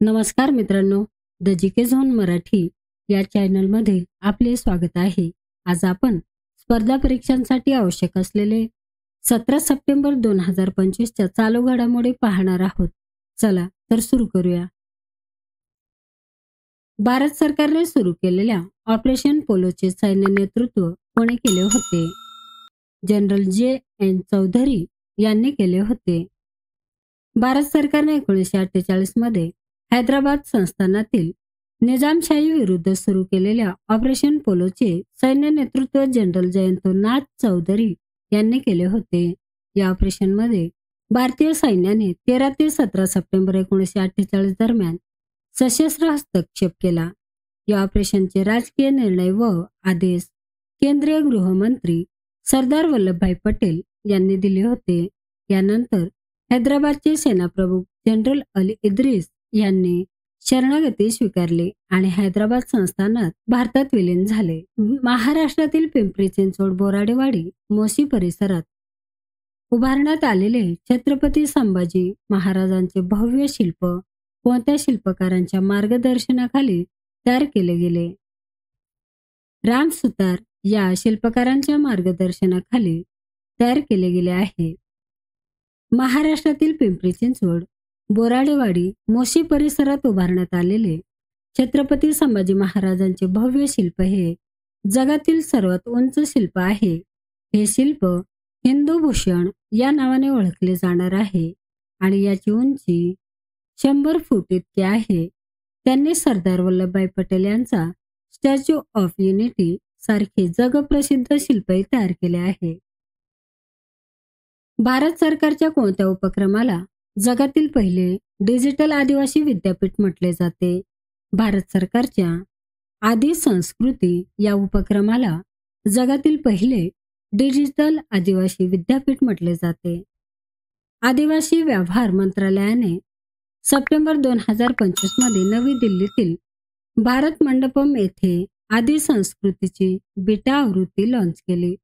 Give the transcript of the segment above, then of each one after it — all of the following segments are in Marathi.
नमस्कार मित्रांनो, द जीके झोन मराठी या चॅनलमध्ये आपले स्वागत आहे. आज आपण स्पर्धा परीक्षांसाठी आवश्यक असलेले 17 सप्टेंबर 2025च्या चालू घडामोडी पाहणार आहोत. चला तर सुरू करूया. भारत सरकारने सुरू केलेल्या ऑपरेशन पोलोचे सैन्य नेतृत्व कोणी केले होते? General JN. चौधरी यांनी केले होते. भारत सरकारने 1948 मध्ये हैदराबाद संस्थानातील निजामशाही विरुद्ध सुरू केलेल्या ऑपरेशन पोलोचे सैन्य नेतृत्व जनरल जयंतनाथ चौधरी यांनी केले होते. या ऑपरेशनमध्ये भारतीय सैन्याने 13 ते 17 सप्टेंबर 1948 दरम्यान सशस्त्र हस्तक्षेप केला. या ऑपरेशनचे राजकीय निर्णय व आदेश केंद्रीय गृहमंत्री सरदार वल्लभभाई पटेल यांनी दिले होते. यानंतर हैदराबादचे सेनाप्रमुख जनरल अली इद्रिस यांनी शरणागती स्वीकारली आणि हैदराबाद संस्थानात भारतात विलीन झाले. महाराष्ट्रातील पिंपरी चिंचवड, बोराडेवाडी, मोशी परिसरात उभारण्यात आलेले छत्रपती संभाजी महाराजांचे भव्य शिल्प कोणत्या शिल्पकारांच्या मार्गदर्शनाखाली तयार केले गेले? राम सुतार या शिल्पकारांच्या मार्गदर्शनाखाली तयार केले गेले आहे. महाराष्ट्रातील पिंपरी चिंचवड, बोराडेवाडी, मोशी परिसरात उभारण्यात आलेले छत्रपती संभाजी महाराजांचे भव्य शिल्प हे जगातील सर्वात उंच शिल्प आहे. हे शिल्प हिंदू भूषण या नावाने ओळखले जाणार आहे आणि याची उंची 100 फूट इतकी आहे. त्यांनी सरदार वल्लभभाई पटेल यांचा स्टॅच्यू ऑफ युनिटी सारखे जगप्रसिद्ध शिल्पही तयार केले आहे. भारत सरकारच्या कोणत्या उपक्रमाला जगातील पहिले डिजिटल आदिवासी विद्यापीठ म्हटले जाते? भारत सरकारच्या आदि संस्कृती या उपक्रमाला जगातील पहिले डिजिटल आदिवासी विद्यापीठ म्हटले जाते. आदिवासी व्यवहार मंत्रालयाने सप्टेंबर 2025 मध्ये नवी दिल्लीतील भारत मंडपम येथे आदि संस्कृतीची बीटा आवृत्ती लॉन्च केली.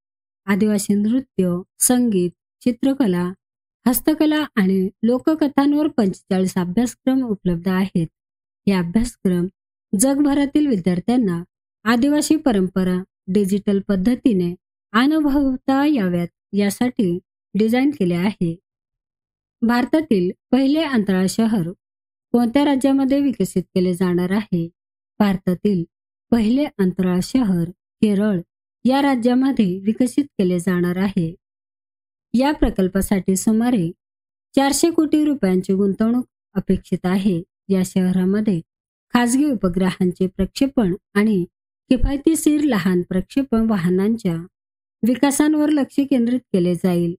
आदिवासी नृत्य, संगीत, चित्रकला, हस्तकला आणि लोककथांवर 45 अभ्यासक्रम उपलब्ध आहेत. हे अभ्यासक्रम जगभरातील विद्यार्थ्यांना आदिवासी परंपरा डिजिटल पद्धतीने अनुभवता याव्यात यासाठी डिझाईन केले आहे. भारतातील पहिले अंतराळ शहर कोणत्या राज्यामध्ये विकसित केले जाणार आहे? भारतातील पहिले अंतराळ शहर केरळ या राज्यामध्ये विकसित केले जाणार आहे. या प्रकल्पासाठी सुमारे 400 कोटी रुपयांची गुंतवणूक अपेक्षित आहे. या शहरामध्ये खासगी उपग्रहांचे प्रक्षेपण आणि किफायतशीर लहान प्रक्षेपण वाहनांच्या विकासावर लक्ष केंद्रित केले जाईल.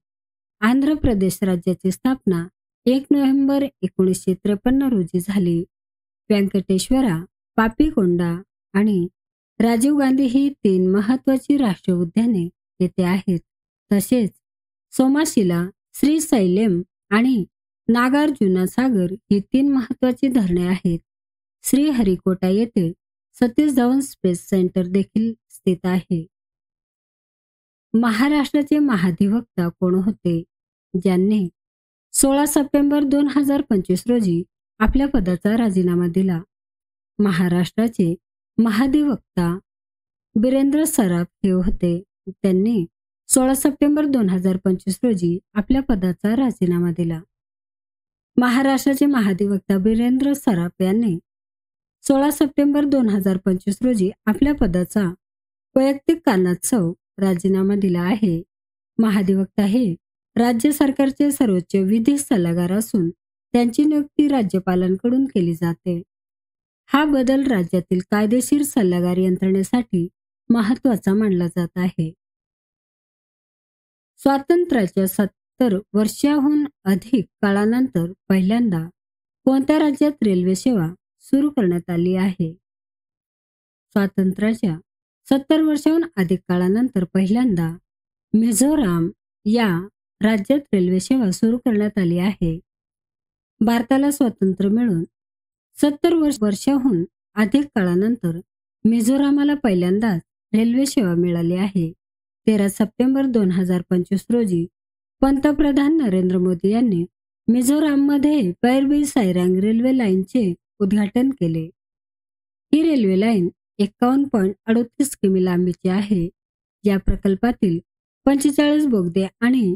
आंध्र प्रदेश राज्याची स्थापना 1 नोव्हेंबर 1953 रोजी झाली. व्यंकटेश्वरा, पापीकोंडा आणि राजीव गांधी ही 3 महत्वाची राष्ट्रीय उद्याने येथे आहेत. तसेच सोमाशिला, श्रीशैलेम आणि नागार्जुना सागर ही 3 महत्वाची धरणे आहेत. श्रीहरिकोटा येथे सतीश धवन स्पेस सेंटर देखील स्थित आहे. महाराष्ट्राचे महाधिवक्ता कोण होते, ज्यांनी 16 सप्टेंबर 2025 रोजी आपल्या पदाचा राजीनामा दिला? महाराष्ट्राचे महाधिवक्ता बिरेंद्र सराफ हे होते. त्यांनी 16 सप्टेंबर 2025 रोजी आपल्या पदाचा राजीनामा दिला. महाराष्ट्राचे महाधिवक्ता बिरेंद्र सराफ यांनी 16 सप्टेंबर 2025 रोजी आपल्या पदाचा वैयक्तिक कारणास्तव राजीनामा दिला आहे. महाधिवक्ता हे राज्य सरकारचे सर्वोच्च विधी सल्लागार असून त्यांची नियुक्ती राज्यपालांकडून केली जाते. हा बदल राज्यातील कायदेशीर सल्लागार यंत्रणेसाठी महत्त्वाचा मानला जात आहे. स्वातंत्र्याच्या 70 वर्षांहून अधिक काळानंतर पहिल्यांदा कोणत्या राज्यात रेल्वे सेवा सुरू करण्यात आली आहे? स्वातंत्र्याच्या 70 वर्षांहून अधिक काळानंतर पहिल्यांदा मिझोराम या राज्यात रेल्वे सेवा सुरू करण्यात आली आहे. भारताला स्वातंत्र्य मिळून 70 वर्षांहून अधिक काळानंतर मिझोरामला पहिल्यांदाच रेल्वे सेवा मिळाली आहे. 13 सप्टेंबर 2025 रोजी पंतप्रधान नरेंद्र मोदी यांनी मिझोराममध्ये पैरबी सायरांग रेल्वे लाईनचे उद्घाटन केले. ही रेल्वे लाईन 51.38 किमी लांबीची आहे. या प्रकल्पातील 45 बोगदे आणि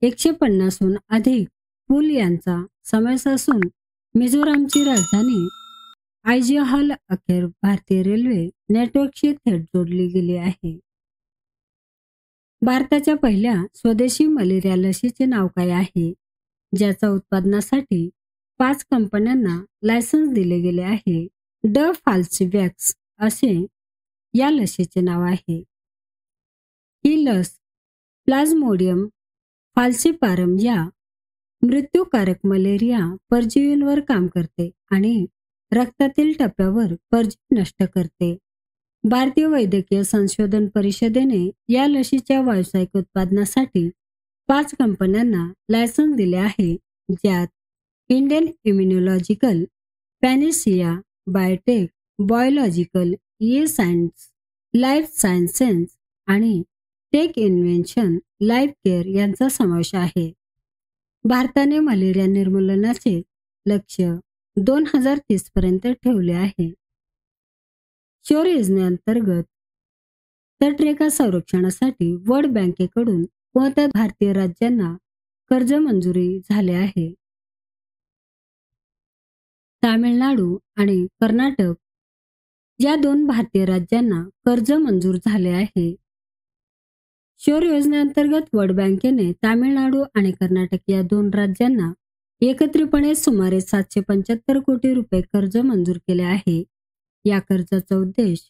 150हून अधिक पूल यांचा समावेश असून मिझोरामची राजधानी आयजॉल अखेर भारतीय रेल्वे नेटवर्कशी थेट जोडली गेली आहे. भारताच्या पहिल्या स्वदेशी मलेरिया लसीचे नाव काय आहे, ज्याच्या उत्पादनासाठी 5 कंपन्यांना लायसन्स दिले गेले आहे? फाल्सिवॅक्स असे या लसीचे नाव आहे. ही लस प्लाझ्मोडियम फाल्सिपारम या मृत्यूकारक मलेरिया परजीवींवर काम करते आणि रक्तातील टप्प्यावर परजीवी नष्ट करते. भारतीय वैद्यकीय संशोधन परिषदेने या लशीच्या व्यावसायिक उत्पादनासाठी 5 कंपन्यांना लायसन्स दिले आहे, ज्यात Indian Immunological, Panacea Biotec, Biological, Science, Life Sciences आणि टेक इन्व्हेन्शन लाईफ केअर यांचा समावेश आहे. भारताने मलेरिया निर्मूलनाचे लक्ष्य 2030 पर्यंत ठेवले आहे. शौर्य योजनेअंतर्गत तटरेखा संरक्षणासाठी वर्ल्ड बँकेकडून कोणत्या भारतीय राज्यांना कर्ज मंजुरी झाले आहे? तामिळनाडू आणि कर्नाटक या 2 भारतीय राज्यांना कर्ज मंजूर झाले आहे. शौर्य योजनेअंतर्गत वर्ल्ड बँकेने तामिळनाडू आणि कर्नाटक या 2 राज्यांना एकत्रितपणे सुमारे 775 कोटी रुपये कर्ज मंजूर केले आहे. या कर्जाचा उद्देश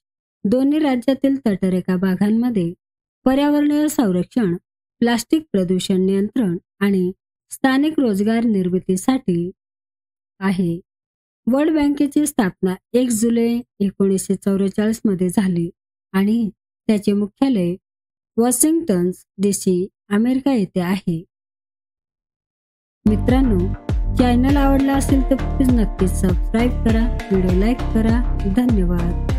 दोन्ही राज्यातील तटरेखा भागांमध्ये पर्यावरणीय संरक्षण, प्लास्टिक प्रदूषण नियंत्रण आणि स्थानिक रोजगार निर्मितीसाठी आहे. वर्ल्ड बँकेची स्थापना 1 जुलै 1944 मध्ये झाली आणि त्याचे मुख्यालय वॉशिंग्टन DC, अमेरिका येथे आहे. मित्रांनो, चॅनल आवडला असेल तर प्लीज नक्कीच सबस्क्राईब करा, व्हिडिओ लाईक करा. धन्यवाद.